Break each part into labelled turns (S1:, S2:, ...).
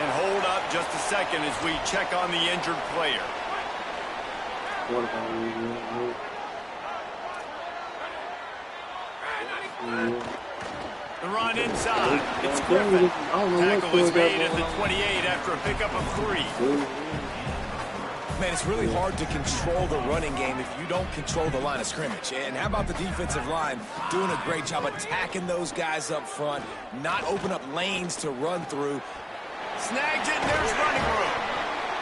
S1: And hold up just a second as we check on the injured player. The run inside. It's Griffin. Tackle was made at the 28 after a pickup of 3.
S2: Man, it's really hard to control the running game if you don't control the line of scrimmage. And how about the defensive line doing a great job attacking those guys up front, not open up lanes to run through.
S1: Snags it, and there's running room.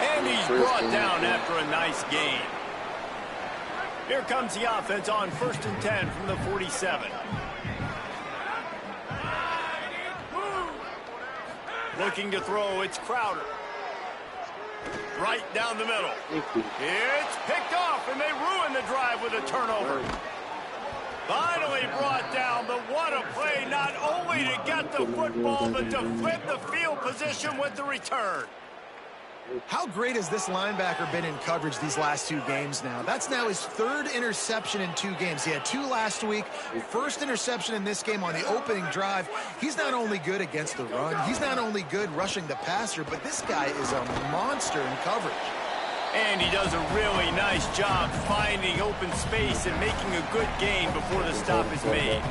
S1: And he's brought down after a nice gain. Here comes the offense on 1st and 10 from the 47. Looking to throw, it's Crowder. Right down the middle. It's picked off, and they ruin the drive with a turnover. Finally brought down, but what a play, not only to get the football, but to flip the field position with the return.
S3: How great has this linebacker been in coverage these last 2 games now? That's now his 3rd interception in 2 games. He had 2 last week. First interception in this game on the opening drive. He's not only good against the run, he's not only good rushing the passer, but this guy is a monster in coverage.
S1: And he does a really nice job finding open space and making a good gain before the stop is made.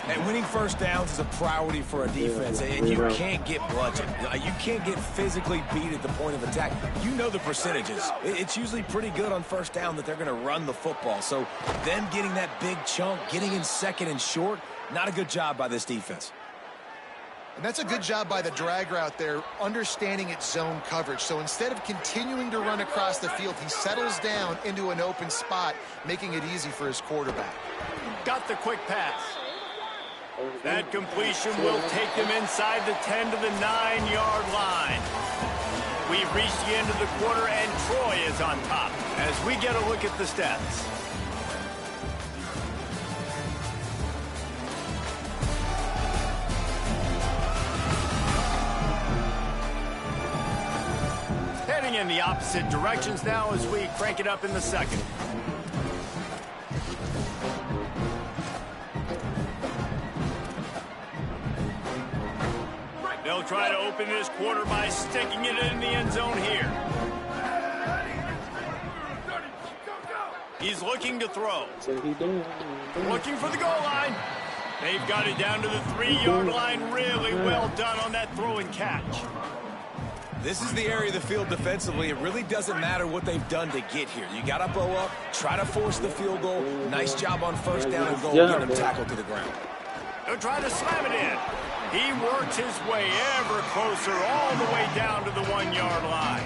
S2: And winning first downs is a priority for a defense, and you can't get bludgeoned. You can't get physically beat at the point of attack. You know the percentages. It's usually pretty good on first down that they're going to run the football. So them getting that big chunk, getting in 2nd and short, not a good job by this defense.
S3: And that's a good job by the drag route there, understanding its zone coverage. So instead of continuing to run across the field, he settles down into an open spot, making it easy for his quarterback.
S1: Got the quick pass. That completion will take them inside the 10 to the 9-yard line. We've reached the end of the quarter, and Troy is on top as we get a look at the stats. Heading in the opposite directions now as we crank it up in the 2nd. They'll try to open this quarter by sticking it in the end zone here. He's looking to throw. Looking for the goal line. They've got it down to the 3-yard line. Really well done on that throw and catch.
S2: This is the area of the field defensively. It really doesn't matter what they've done to get here. You got to bow up, try to force the field goal. Nice job on first down and goal, get them tackled to the ground.
S1: They'll try to slam it in. He works his way ever closer all the way down to the 1-yard line.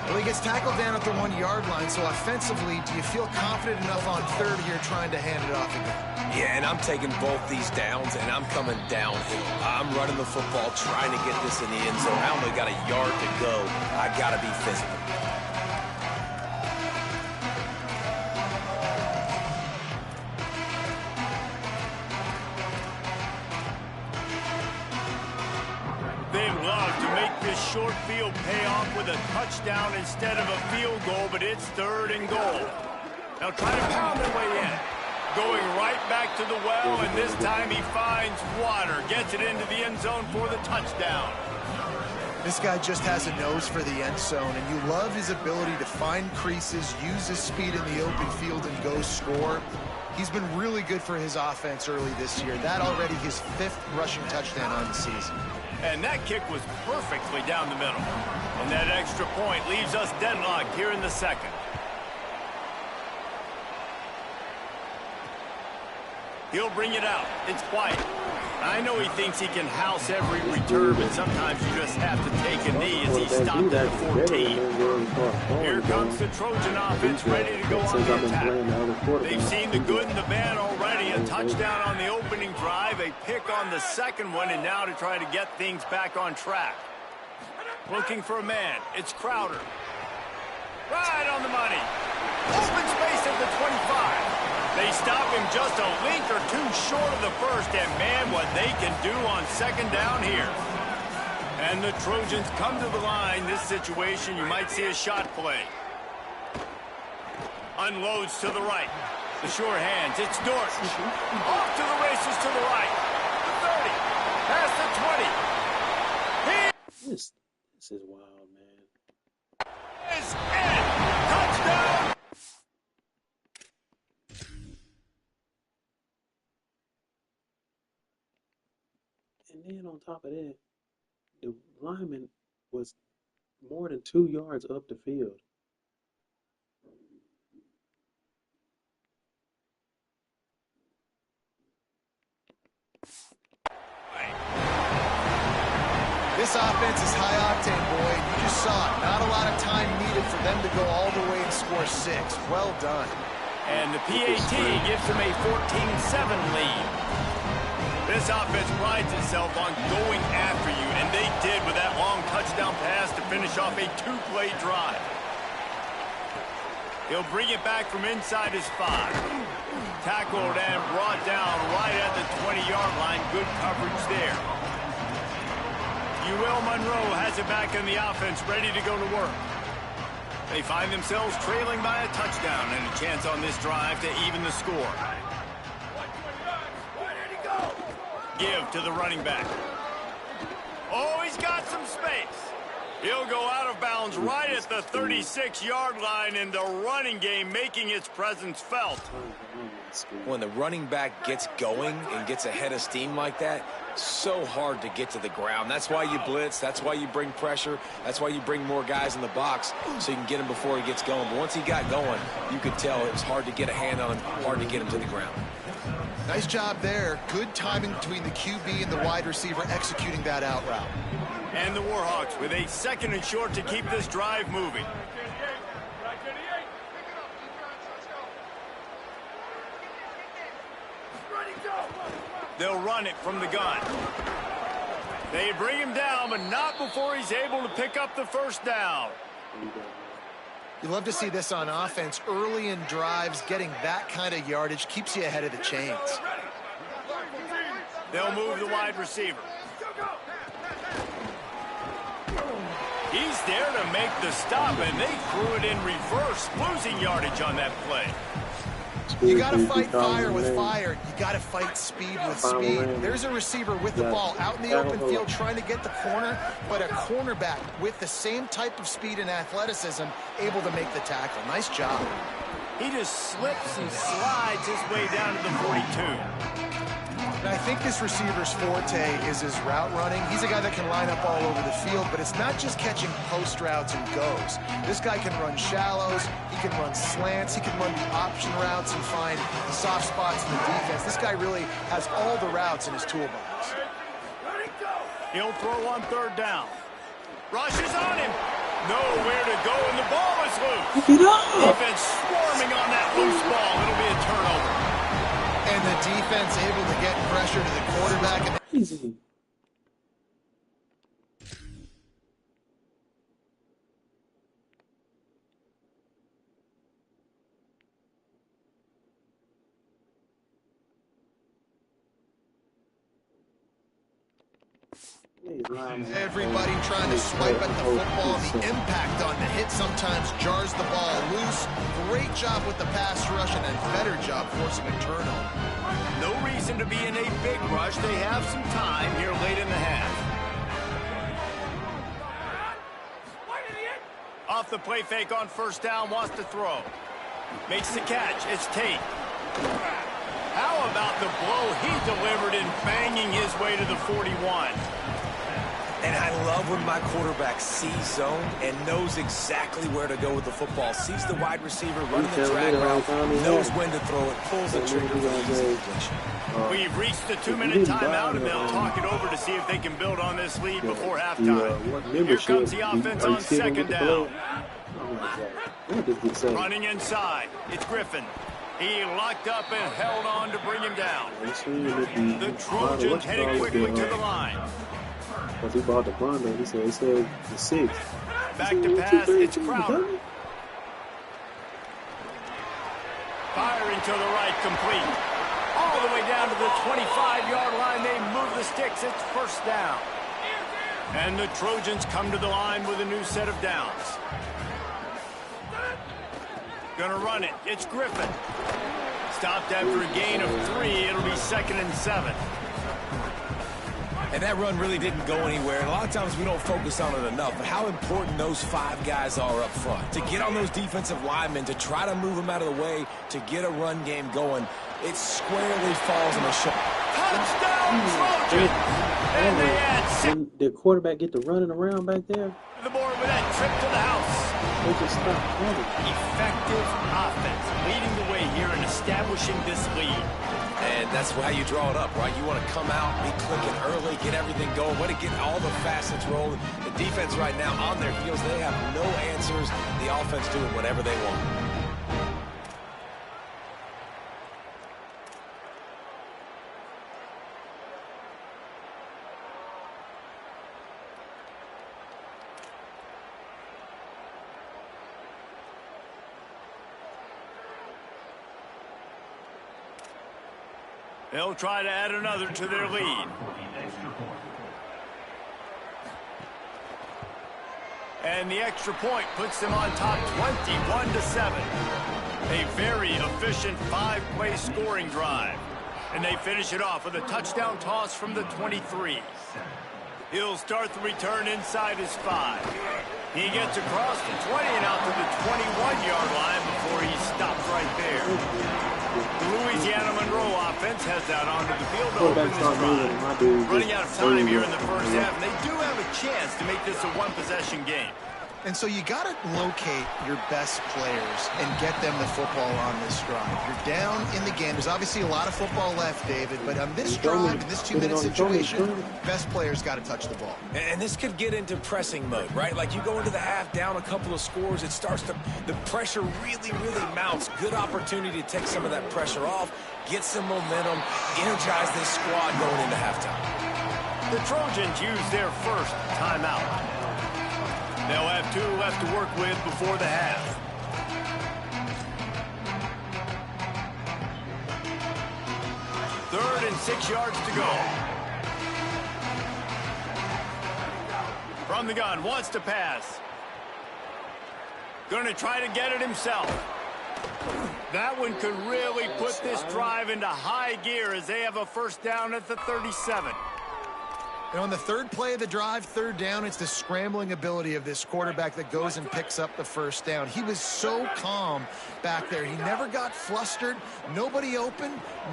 S3: Well, he gets tackled down at the 1-yard line, so offensively, do you feel confident enough on 3rd here trying to hand it off again?
S2: Yeah, and I'm taking both these downs, and I'm coming downhill. I'm running the football, trying to get this in the end zone. I only got a yard to go. I got to be physical.
S1: Short field payoff with a touchdown instead of a field goal, but it's 3rd and goal. Now try to pound their way in. Going right back to the well, and this time he finds water. Gets it into the end zone for the touchdown.
S3: This guy just has a nose for the end zone, and you love his ability to find creases, use his speed in the open field, and go score. He's been really good for his offense early this year. That already his 5th rushing touchdown on the season.
S1: And that kick was perfectly down the middle. And that extra point leaves us deadlocked here in the 2nd. He'll bring it out. It's quiet. I know he thinks he can house every return, but sometimes you just have to take a knee as he stopped at the 14. Here comes the Trojan offense ready to go on the attack. They've seen the good and the bad already. A touchdown on the opening drive, a pick on the 2nd one, and now to try to get things back on track. Looking for a man. It's Crowder. Right on the money. Open space at the 25. They stop him just a link or 2 short of the first, and man, what they can do on 2nd down here. And the Trojans come to the line. This situation, you might see a shot play. Unloads to the right. The sure hands, it's Dort. Off to the races to the right. The 30, past the 20.
S4: This is wild, man.
S1: Is in. Touchdown.
S4: And then on top of that, the lineman was more than 2 yards up the field.
S3: This offense is high octane, boy. You just saw it. Not a lot of time needed for them to go all the way and score 6. Well done.
S1: And the PAT gives them a 14-7 lead. This offense prides itself on going after you, and they did with that long touchdown pass to finish off a 2-play drive. He'll bring it back from inside his 5. Tackled and brought down right at the 20-yard line. Good coverage there. Monroe has it back in the offense, ready to go to work. They find themselves trailing by a touchdown and a chance on this drive to even the score. Give to the running back. Oh, he's got some space. He'll go out of bounds right at the 36-yard line, and the running game making its presence felt.
S2: When the running back gets going and gets ahead of steam like that, so hard to get to the ground. That's why you blitz. That's why you bring pressure. That's why you bring more guys in the box so you can get him before he gets going. But once he got going, you could tell it was hard to get a hand on him, hard to get him to the ground.
S3: Nice job there. Good timing between the QB and the wide receiver executing that out route.
S1: And the Warhawks with a 2nd and short to keep this drive moving. They'll run it from the gun. They bring him down, but not before he's able to pick up the first down.
S3: You love to see this on offense. Early in drives, getting that kind of yardage keeps you ahead of the chains.
S1: They'll move the wide receiver. He's there to make the stop, and they threw it in reverse, losing yardage on that play.
S3: You got to fight fire with fire. You got to fight speed with speed. There's a receiver with the ball out in the open field trying to get the corner, but a cornerback with the same type of speed and athleticism able to make the tackle. Nice job.
S1: He just slips and slides his way down to the 42.
S3: And I think this receiver's forte is his route running. He's a guy that can line up all over the field, but it's not just catching post routes and goes. This guy can run shallows, he can run slants, he can run the option routes and find the soft spots in the defense. This guy really has all the routes in his toolbox.
S1: He'll throw on 3rd down. Rush is on him. Nowhere to go, and the ball is loose. Defense swarming on that loose ball. It'll be a turnover.
S3: And the defense able to get pressure to the quarterback.
S4: Easy.
S3: Everybody trying to swipe at the football. The impact on the hit sometimes jars the ball loose. Great job with the pass rush and a better job forcing a turnover.
S1: No reason to be in a big rush. They have some time here late in the half. Off the play fake on 1st down, wants to throw. Makes the catch. It's Tate. How about the blow he delivered in banging his way to the 41?
S2: And I love when my quarterback sees zone and knows exactly where to go with the football. Sees the wide receiver running the drag route, knows when to throw it, pulls the trigger for the easy completion.
S1: We've reached the 2-minute timeout, and they'll talk it over to see if they can build on this lead before halftime. Here comes the offense on 2nd down. Running inside, it's Griffin. He locked up and held on to bring him down. The Trojans heading quickly to the line.
S4: Because he bought the run, man. He said the 6.
S1: Back to pass, it's Crowder. Firing to the right, complete. All the way down to the 25-yard line. They move the sticks. It's 1st down. And the Trojans come to the line with a new set of downs. Gonna run it. It's Griffin. Stopped after a gain of 3. It'll be 2nd and 7.
S2: And that run really didn't go anywhere. And a lot of times we don't focus on it enough, but how important those 5 guys are up front. To get on those defensive linemen, to try to move them out of the way, to get a run game going, it squarely falls on the shoulder.
S1: Touchdown, Trojans! And they add 6.
S4: When the quarterback get to running around back there,
S1: The board with that trip to the house.
S4: they just stop running.
S1: Effective offense leading the way here and establishing this lead.
S2: And that's how you draw it up, right? You want to come out, be clicking early, get everything going, want to get all the facets rolling. The defense right now on their heels, they have no answers. The offense doing whatever they want.
S1: They'll try to add another to their lead. And the extra point puts them on top 21-7. A very efficient 5-play scoring drive. And they finish it off with a touchdown toss from the 23. He'll start the return inside his 5. He gets across the 20 and out to the 21-yard line before he stops right there. The Louisiana Monroe offense heads out onto the field to open this drive. Running out of time here in the first half, and they do have a chance to make this a one-possession game.
S3: And so you got to locate your best players and get them the football on this drive. You're down in the game. There's obviously a lot of football left, David, but on this drive, in this 2-minute situation, best players got to touch the ball.
S2: And this could get into pressing mode, right? Like you go into the half down a couple of scores, it starts to, the pressure really, really mounts. Good opportunity to take some of that pressure off, get some momentum, energize this squad going into halftime.
S1: The Trojans use their first timeout. They'll have 2 left to work with before the half. Third and 6 yards to go. From the gun, wants to pass. Going to try to get it himself. That one could really put this drive into high gear as they have a first down at the 37.
S3: And on the third play of the drive, third down, it's the scrambling ability of this quarterback that goes and picks up the first down. He was so calm back there. He never got flustered. Nobody open,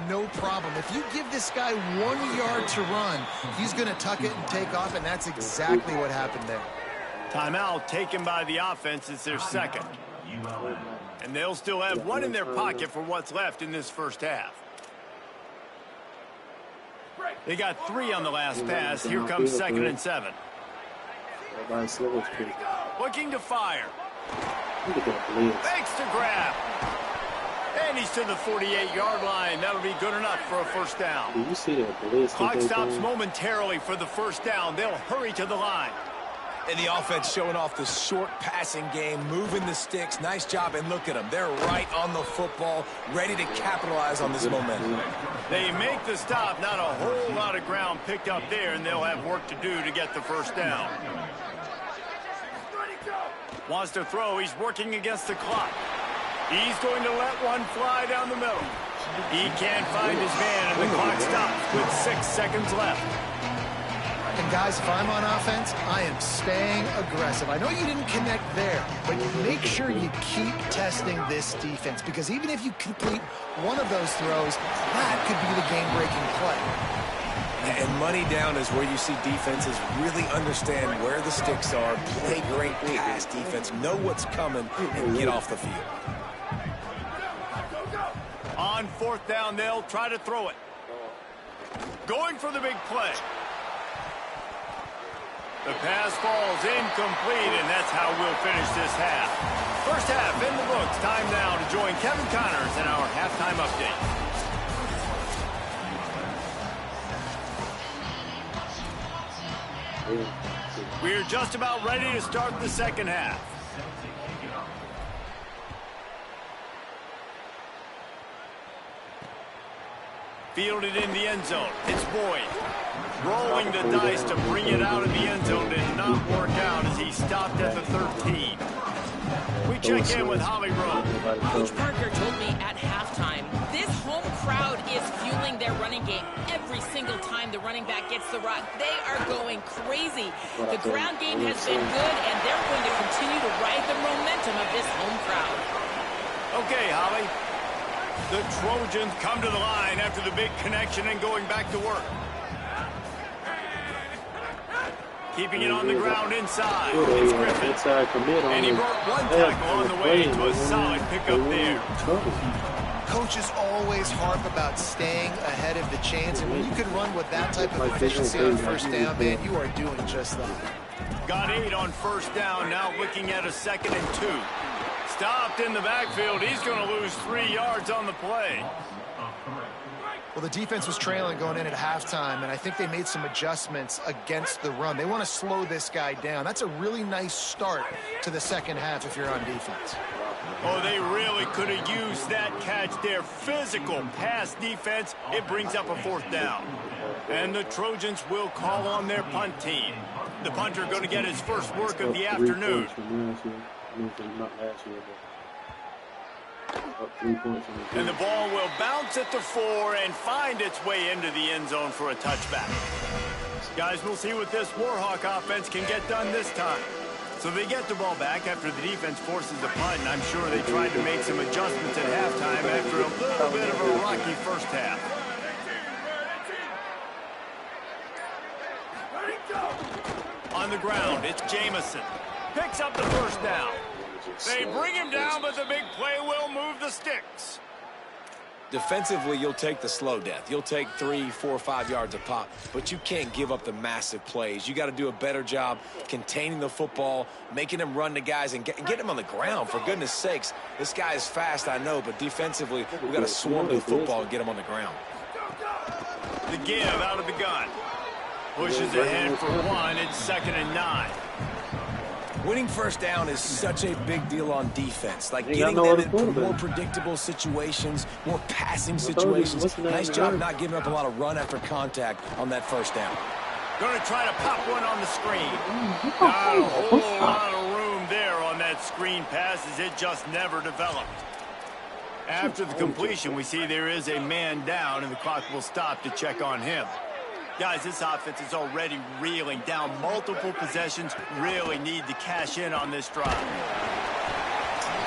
S3: no problem. If you give this guy 1 yard to run, he's going to tuck it and take off, and that's exactly what happened there.
S1: Timeout taken by the offense. It's their second. And they'll still have 1 in their pocket for what's left in this first half. They got 3 on the last pass. Here comes 2nd and 7. Looking to fire. Fakes to grab. And he's to the 48-yard line. That'll be good enough for a first down.
S4: Do you see that blitz?
S1: Clock stops momentarily for the first down. They'll hurry to the line.
S2: And the offense showing off the short passing game, moving the sticks. Nice job, and look at them. They're right on the football, ready to capitalize on this momentum.
S1: They make the stop. Not a whole lot of ground picked up there, and they'll have work to do to get the first down. Wants to throw. He's working against the clock. He's going to let one fly down the middle. He can't find his man, and the clock stops with 6 seconds left.
S3: And guys, if I'm on offense, I am staying aggressive. I know you didn't connect there, but make sure you keep testing this defense, because even if you complete one of those throws, that could be the game-breaking play.
S2: And money down is where you see defenses really understand where the sticks are, play great pass defense, know what's coming, and get off the field.
S1: On 4th down, they'll try to throw it. Going for the big play. The pass falls incomplete, and that's how we'll finish this half. First half in the books. Time now to join Kevin Connors in our halftime update. We're just about ready to start the second half. Fielded in the end zone. It's Boyd. Rolling the dice to bring it out of the end zone. Did not work out as he stopped at the 13. We check in with Holly Rowe.
S5: Coach Parker told me at halftime, this home crowd is fueling their running game every single time the running back gets the rock, they are going crazy. The ground game has been good, and they're going to continue to ride the momentum of this home crowd.
S1: Okay, Holly. The Trojans come to the line after the big connection and going back to work. Keeping it on the ground inside. It's Griffin. And he brought one tackle on the way to a solid pickup there.
S3: Coaches always harp about staying ahead of the chains, and when you can run with that type of efficiency on first down, man, you are doing just that.
S1: Got 8 on first down, now looking at a 2nd and 2. Stopped in the backfield. He's going to lose 3 yards on the play.
S3: Well, the defense was trailing going in at halftime, and I think they made some adjustments against the run. They want to slow this guy down. That's a really nice start to the second half if you're on defense.
S1: Oh, they really could have used that catch there. Physical pass defense. It brings up a 4th down. And the Trojans will call on their punt team. The punter going to get his first work of the afternoon. And the ball will bounce at the 4 and find its way into the end zone for a touchback. Guys, we'll see what this Warhawk offense can get done this time. So they get the ball back after the defense forces the punt, and I'm sure they tried to make some adjustments at halftime after a little bit of a rocky first half. On the ground, it's Jamison. Picks up the first down. They bring him down, but the big play will move the sticks.
S2: Defensively, you'll take the slow death. You'll take 3, 4, 5 yards a pop, but you can't give up the massive plays. You got to do a better job containing the football, making them run the guys, and get them on the ground, for goodness sakes. This guy is fast, I know, but defensively, we got to swarm the football and get him on the ground.
S1: The give out of the gun. Pushes ahead for 1. It's 2nd and 9.
S2: Winning first down is such a big deal on defense. Like getting them in more predictable situations, more passing situations. Nice job not giving up a lot of run after contact on that first down.
S1: Going to try to pop one on the screen. Not a whole lot of room there on that screen pass as it just never developed. After the completion, we see there is a man down, and the clock will stop to check on him. Guys, this offense is already reeling down multiple possessions. Really need to cash in on this drive.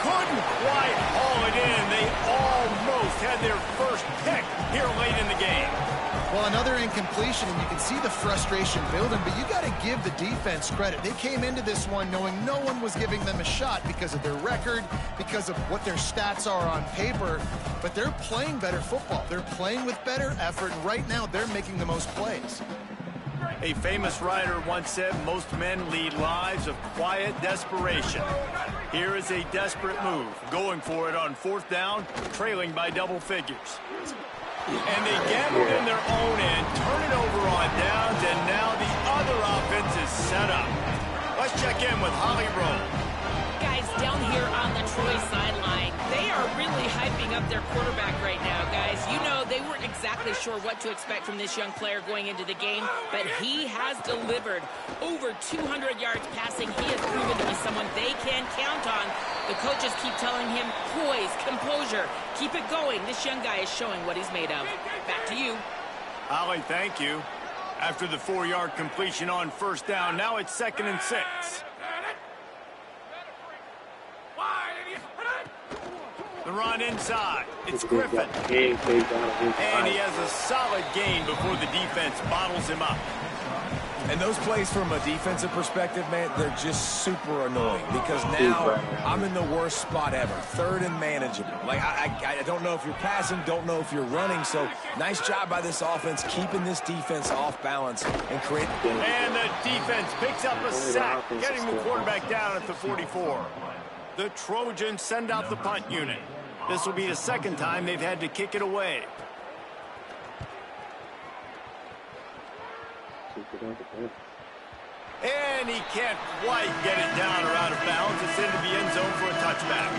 S1: Couldn't quite haul it in. They almost had their first pick here late in the game.
S3: Well, another incompletion, and you can see the frustration building, but you got to give the defense credit. They came into this one knowing no one was giving them a shot because of their record, because of what their stats are on paper, but they're playing better football. They're playing with better effort, and right now they're making the most plays.
S1: A famous writer once said, most men lead lives of quiet desperation. Here is a desperate move, going for it on 4th down, trailing by double figures. And they gambled in their own end, turn it over on downs, and now the other offense is set up. Let's check in with Holly Rowe.
S5: Guys, down here on the Troy sideline, they are really hyping up their quarterback right now, guys. You know, they weren't exactly sure what to expect from this young player going into the game, but he has delivered over 200 yards passing. He has proven to be someone they can count on. The coaches keep telling him, poise, composure, keep it going. This young guy is showing what he's made of. Back to you.
S1: Holly, thank you. After the 4-yard completion on first down, now it's 2nd and 6. The run inside. It's Griffin. And he has a solid gain before the defense bottles him up.
S2: And those plays from a defensive perspective, man, they're just super annoying because now I'm in the worst spot ever. 3rd and manageable. Like, I don't know if you're passing, don't know if you're running. So nice job by this offense keeping this defense off balance and creating.
S1: And the defense picks up a sack, getting the quarterback down at the 44. The Trojans send out the punt unit. This will be the 2nd time they've had to kick it away. And he can't quite get it down or out of bounds. It's into the end zone for a touchback.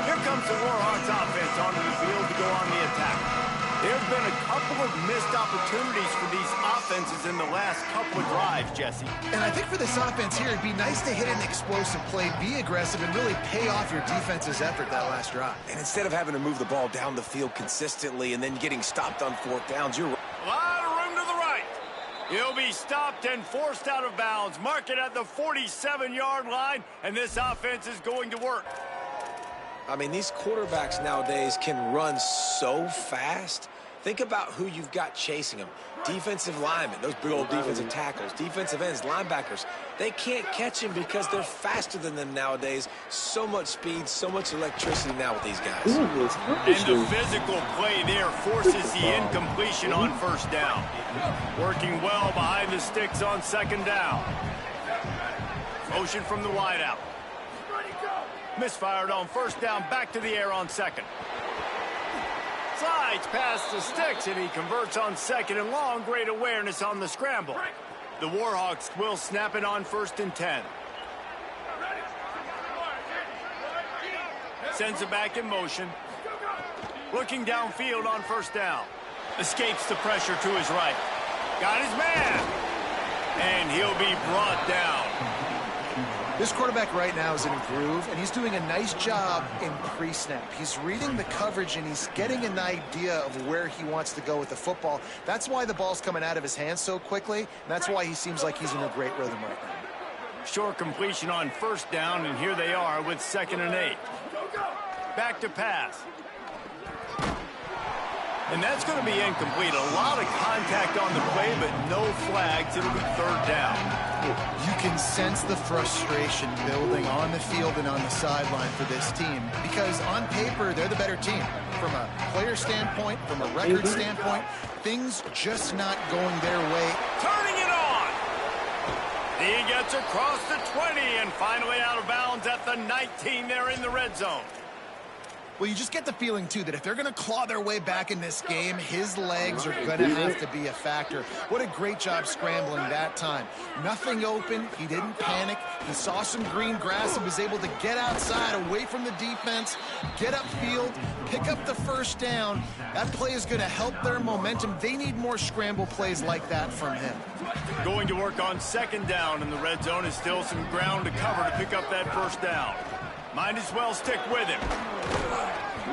S1: Here comes the Warhawks offense onto the field to go on the attack. There's been a couple of missed opportunities for these offenses in the last couple of drives, Jesse.
S3: And I think for this offense here, it'd be nice to hit an explosive play, be aggressive, and really pay off your defense's effort that last drive.
S2: And instead of having to move the ball down the field consistently and then getting stopped on 4th downs, you're
S1: a lot of room to the right. He'll be stopped and forced out of bounds. Mark it at the 47-yard line, and this offense is going to work.
S2: I mean, these quarterbacks nowadays can run so fast. Think about who you've got chasing them. Defensive linemen, those big old defensive tackles, defensive ends, linebackers. They can't catch him because they're faster than them nowadays. So much speed, so much electricity now with these guys.
S1: And the physical play there forces the incompletion on first down. Working well behind the sticks on second down. Motion from the wideout. Misfired on first down, back to the air on second. Slides past the sticks, and he converts on second and long. Great awareness on the scramble. The Warhawks will snap it on 1st and 10. Sends it back in motion. Looking downfield on first down. Escapes the pressure to his right. Got his man. And he'll be brought down.
S3: This quarterback right now is in a groove, and he's doing a nice job in pre-snap. He's reading the coverage, and he's getting an idea of where he wants to go with the football. That's why the ball's coming out of his hands so quickly, and that's why he seems like he's in a great rhythm right now.
S1: Short completion on first down, and here they are with 2nd and 8. Back to pass. And that's going to be incomplete. A lot of contact on the play, but no flags. It'll be 3rd down.
S3: You can sense the frustration building on the field and on the sideline for this team because on paper, they're the better team. From a player standpoint, from a record standpoint, things just not going their way.
S1: Turning it on. He gets across the 20 and finally out of bounds at the 19. They're in the red zone.
S3: Well, you just get the feeling, too, that if they're going to claw their way back in this game, his legs are going to have to be a factor. What a great job scrambling that time. Nothing open. He didn't panic. He saw some green grass and was able to get outside, away from the defense, get upfield, pick up the first down. That play is going to help their momentum. They need more scramble plays like that from him.
S1: Going to work on 2nd down, and the red zone is still some ground to cover to pick up that first down. Might as well stick with him.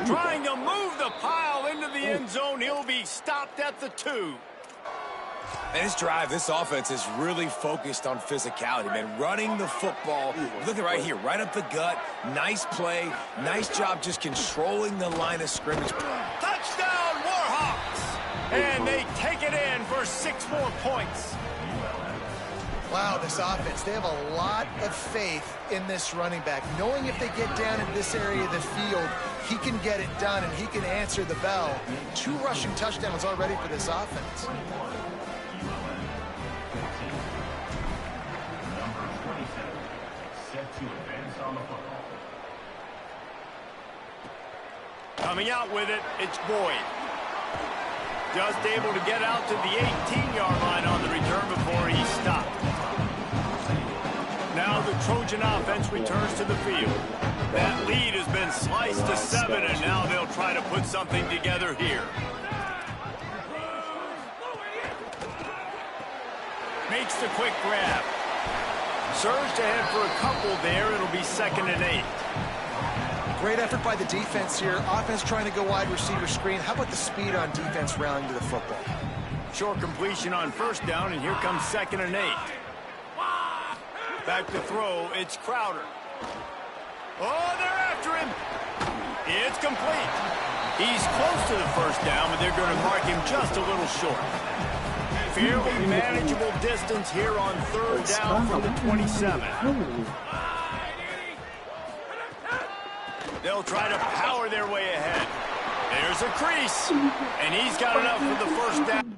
S1: Trying to move the pile into the end zone. He'll be stopped at the 2.
S2: And this drive, this offense is really focused on physicality, man. Running the football. Look at right here, right up the gut. Nice play. Nice job just controlling the line of scrimmage.
S1: Touchdown, Warhawks! And they take it in for 6 more points.
S3: Wow, this offense, they have a lot of faith in this running back. Knowing if they get down in this area of the field, he can get it done and he can answer the bell. 2 rushing touchdowns already for this offense.
S1: Coming out with it, it's Boyd. Just able to get out to the 18-yard line on the return before he stopped. Now the Trojan offense returns to the field. That lead has been sliced to 7, and now they'll try to put something together here. Makes the quick grab. Surged ahead for a couple there. It'll be 2nd and 8.
S3: Great effort by the defense here. Offense trying to go wide receiver screen. How about the speed on defense rallying to the football?
S1: Short completion on first down, and here comes 2nd and 8. Back to throw, it's Crowder. Oh, they're after him. It's complete. He's close to the first down, but they're going to mark him just a little short. Fairly manageable distance here on 3rd down from the 27. They'll try to power their way ahead. There's a crease, and he's got enough for the first down.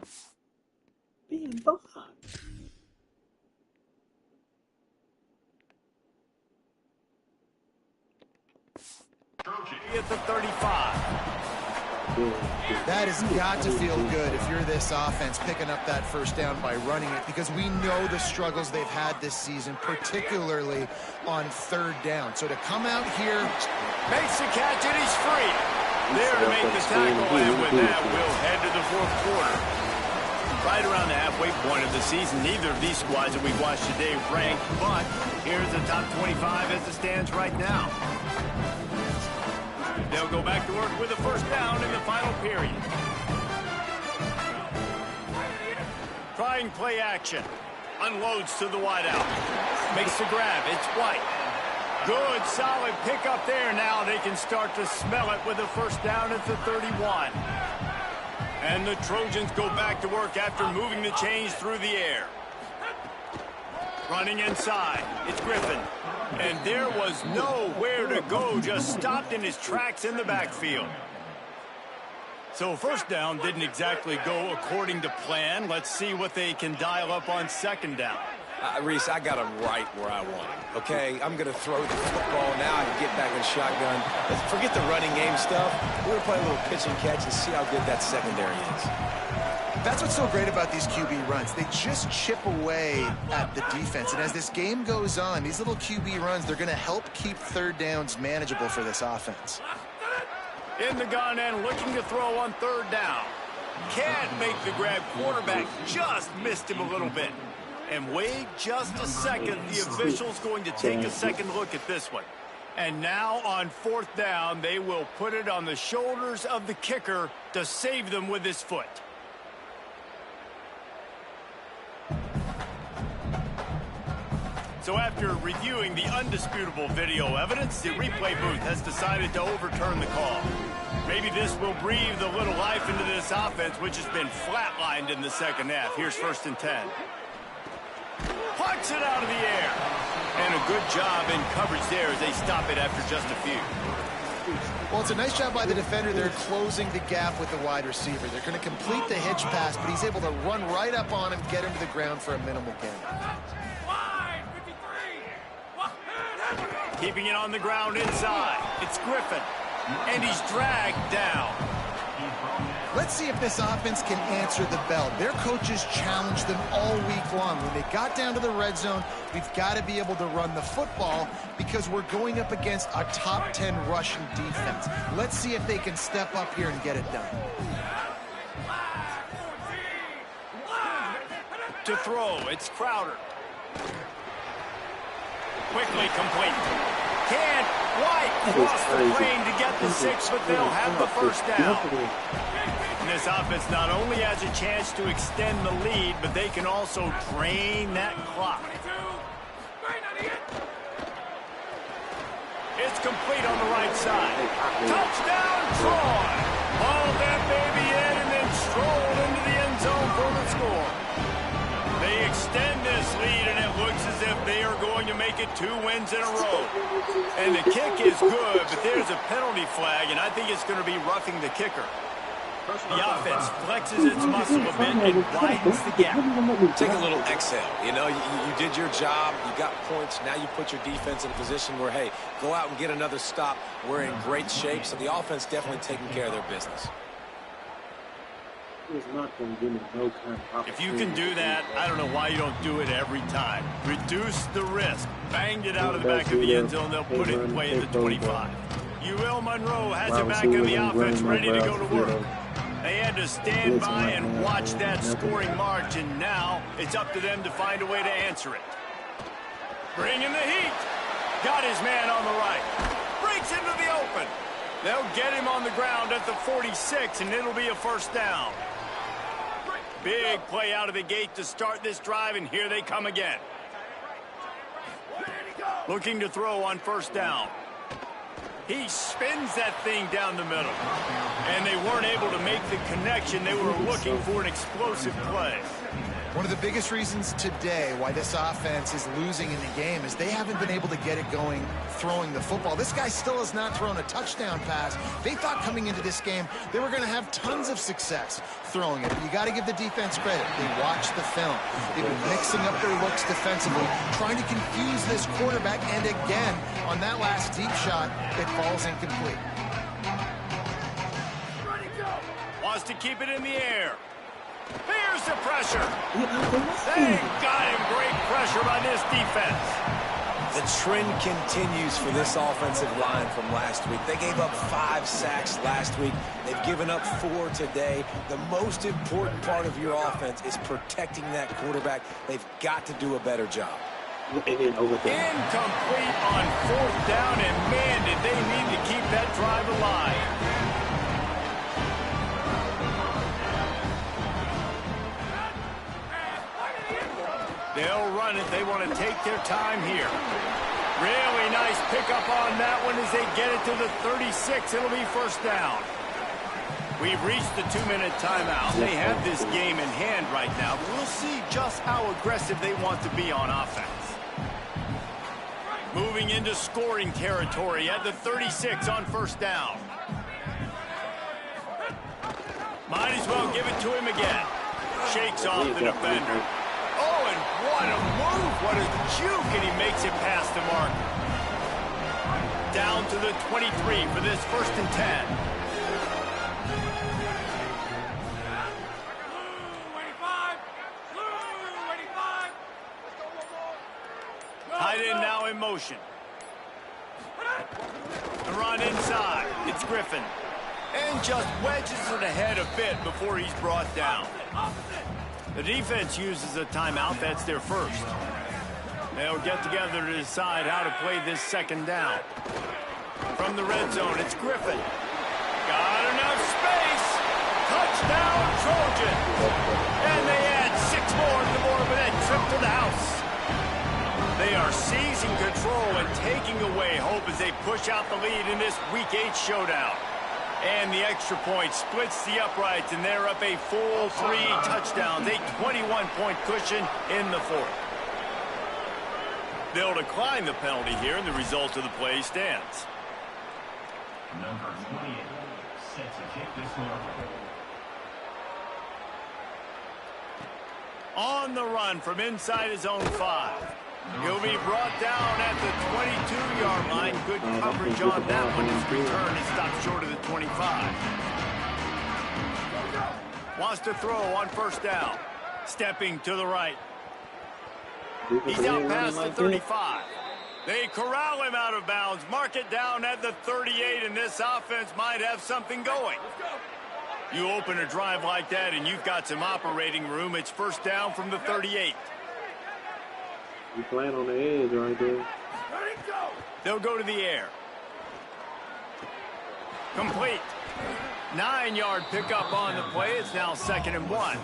S4: Being blocked.
S1: At the 35.
S3: That has got to feel good if you're this offense picking up that first down by running it, because we know the struggles they've had this season, particularly on 3rd down. So to come out here,
S1: Makes the catch, and he's free. There to make the tackle, and with that, we'll head to the 4th quarter. Right around the halfway point of the season, neither of these squads that we've watched today ranked, but here's the top 25 as it stands right now. They'll go back to work with a first down in the final period. Try trying play action. Unloads to the wideout. Makes the grab. It's White. Good, solid pickup there. Now they can start to smell it with a first down at the 31. And the Trojans go back to work after moving the chains through the air. Running inside. It's Griffin. And there was nowhere to go. Just stopped in his tracks in the backfield. So first down didn't exactly go according to plan. Let's see what they can dial up on second down.
S2: Reese, I got him right where I want him, okay? I'm going to throw the football now and get back in shotgun. Forget the running game stuff. We're going to play a little pitch and catch and see how good that secondary is.
S3: That's what's so great about these QB runs. They just chip away at the defense. And as this game goes on, these little QB runs, they're going to help keep third downs manageable for this offense.
S1: In the gun and looking to throw on third down. Can't make the grab. Quarterback just missed him a little bit. And wait just a second. The official's going to take a second look at this one. And now on fourth down, they will put it on the shoulders of the kicker to save them with his foot. So after reviewing the undisputable video evidence, the replay booth has decided to overturn the call. Maybe this will breathe a little life into this offense, which has been flatlined in the second half. Here's 1st and 10. Punts it out of the air. And a good job in coverage there as they stop it after just a few.
S3: Well, it's a nice job by the defender. They're closing the gap with the wide receiver. They're going to complete the hitch pass, but he's able to run right up on him, get him to the ground for a minimal gain.
S1: Keeping it on the ground inside. It's Griffin. And he's dragged down.
S3: Let's see if this offense can answer the bell. Their coaches challenged them all week long. When they got down to the red zone, we've got to be able to run the football because we're going up against a top 10 Russian defense. Let's see if they can step up here and get it done.
S1: To throw, it's Crowder. Quickly complete. Can't White cross the plane to get the 6, but they'll have the first down. And this offense not only has a chance to extend the lead, but they can also drain that clock. It's complete on the right side. Touchdown, Troy! Hauled that baby in and then strolled into the end zone for the score. They extend this lead, and it looks as if they are going to make it 2 wins in a row. And the kick is good, but there's a penalty flag, and I think it's going to be roughing the kicker. The offense flexes its muscle a bit and widens the gap.
S2: Take a little exhale. You know, you did your job. You got points. Now you put your defense in a position where, hey, go out and get another stop. We're in great shape, so the offense definitely taking care of their business.
S1: If you can do that, I don't know why you don't do it every time. Reduce the risk. Banged it out of the back of the end zone. They'll put it in play at the 25. Monroe has it back in the offense, ready to go to work. They had to stand by and watch that scoring march, and now it's up to them to find a way to answer it. Bring in the heat. Got his man on the right. Breaks into the open. They'll get him on the ground at the 46, and it'll be a first down. Big play out of the gate to start this drive, and here they come again. Looking to throw on first down. He spins that thing down the middle. And they weren't able to make the connection. They were looking for an explosive play.
S3: One of the biggest reasons today why this offense is losing in the game is they haven't been able to get it going throwing the football. This guy still has not thrown a touchdown pass. They thought coming into this game they were going to have tons of success throwing it. But you got to give the defense credit. They watched the film. They've been mixing up their looks defensively, trying to confuse this quarterback. And again, on that last deep shot, it falls incomplete.
S1: Wants to keep it in the air. Here's the pressure. They got him. Great pressure by this defense.
S2: The trend continues for this offensive line from last week. They gave up 5 sacks last week. They've given up 4 today. The most important part of your offense is protecting that quarterback. They've got to do a better job.
S1: Incomplete on fourth down, and man, did they need to keep that drive alive. They'll run it. They want to take their time here. Really nice pickup on that one as they get it to the 36. It'll be first down. We've reached the 2-minute timeout. They have this game in hand right now. We'll see just how aggressive they want to be on offense. Moving into scoring territory at the 36 on first down. Might as well give it to him again. Shakes off the defender. Oh, and what a move. What a juke, and he makes it past the mark. Down to the 23 for this 1st and 10. Tight end now in motion. The run inside. It's Griffin. And just wedges it ahead a bit before he's brought down. The defense uses a timeout. That's their first. They'll get together to decide how to play this 2nd down. From the red zone, it's Griffin. Got enough space. Touchdown, Trojan. And they add 6 more to the board with that trip to the house. They are seizing control and taking away hope as they push out the lead in this Week 8 showdown. And the extra point splits the uprights, and they're up a full 3 touchdowns, a 21-point cushion in the 4th. They'll decline the penalty here, and the result of the play stands.
S6: Number 28, set to kick this one.
S1: On the run from inside his own 5. He'll be brought down at the 22-yard line. Good coverage on that one. His return is stopped short of the 25. Wants to throw on first down. Stepping to the right. He's out past the 35. They corral him out of bounds. Mark it down at the 38, and this offense might have something going. You open a drive like that, and you've got some operating room. It's first down from the 38.
S4: You playing on the edge right there.
S1: They'll go to the air. Complete. 9-yard pickup on the play. It's now 2nd and 1.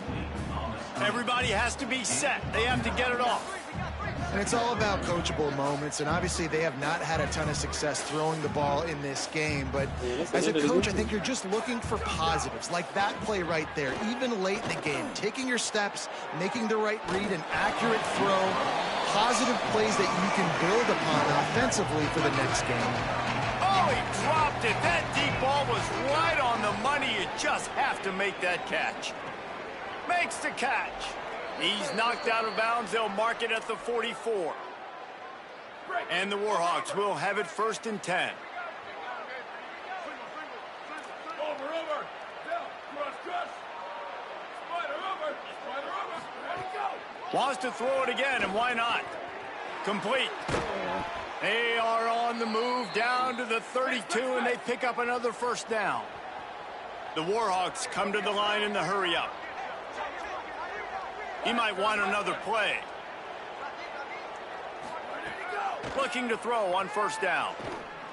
S1: Everybody has to be set. They have to get it off.
S3: And it's all about coachable moments, and obviously they have not had a ton of success throwing the ball in this game, but as a coach, I think you're just looking for positives, like that play right there, even late in the game, taking your steps, making the right read, an accurate throw, positive plays that you can build upon offensively for the next game.
S1: Oh, he dropped it. That deep ball was right on the money. You just have to make that catch. Makes the catch. He's knocked out of bounds. They'll mark it at the 44. And the Warhawks will have it 1st and 10. Wants to throw it again, and why not? Complete. They are on the move down to the 32, and they pick up another first down. The Warhawks come to the line in the hurry-up. He might want another play. Looking to throw on first down.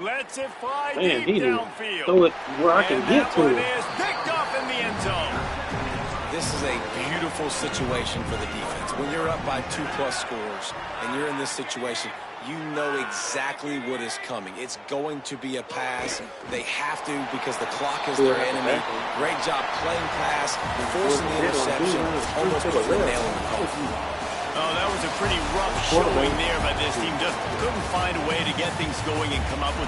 S1: Lets it fly deep downfield.
S4: Throw it where I can get to it.
S1: Is picked off in the end zone.
S2: This is a beautiful situation for the defense. When you're up by 2+ scores and you're in this situation, you know exactly what is coming. It's going to be a pass. They have to because the clock is their enemy. Great job playing pass, forcing the interception, almost putting the nail in the coffin.
S1: Oh, that was a pretty rough showing there by this team. Just couldn't find a way to get things going and come up with